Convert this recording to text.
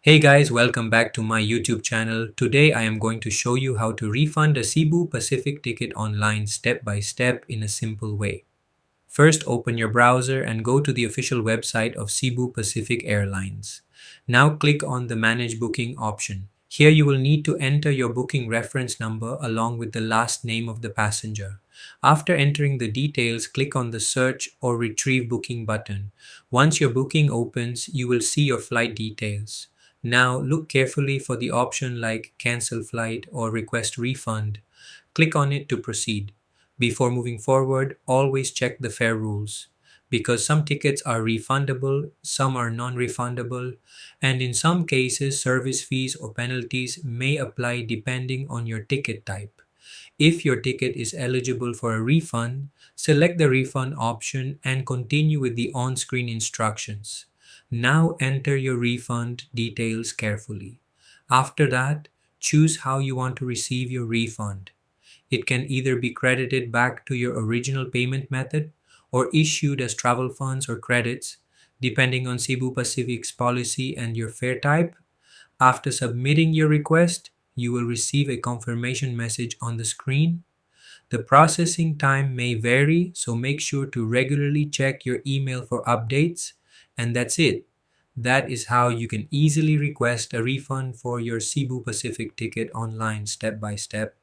Hey guys, welcome back to my YouTube channel. Today I am going to show you how to refund a Cebu Pacific ticket online step by step in a simple way. First, open your browser and go to the official website of Cebu Pacific Airlines. Now click on the Manage Booking option. Here you will need to enter your booking reference number along with the last name of the passenger. After entering the details, click on the Search or Retrieve Booking button. Once your booking opens, you will see your flight details. Now look carefully for the option like Cancel Flight or Request Refund. Click on it to proceed. Before moving forward, always check the fare rules because some tickets are refundable, some are non-refundable, and in some cases service fees or penalties may apply depending on your ticket type. If your ticket is eligible for a refund, select the refund option and continue with the on-screen instructions. Now enter your refund details carefully. After that, choose how you want to receive your refund. It can either be credited back to your original payment method or issued as travel funds or credits, depending on Cebu Pacific's policy and your fare type. After submitting your request, you will receive a confirmation message on the screen. The processing time may vary, so make sure to regularly check your email for updates. And that's it. That is how you can easily request a refund for your Cebu Pacific ticket online step by step.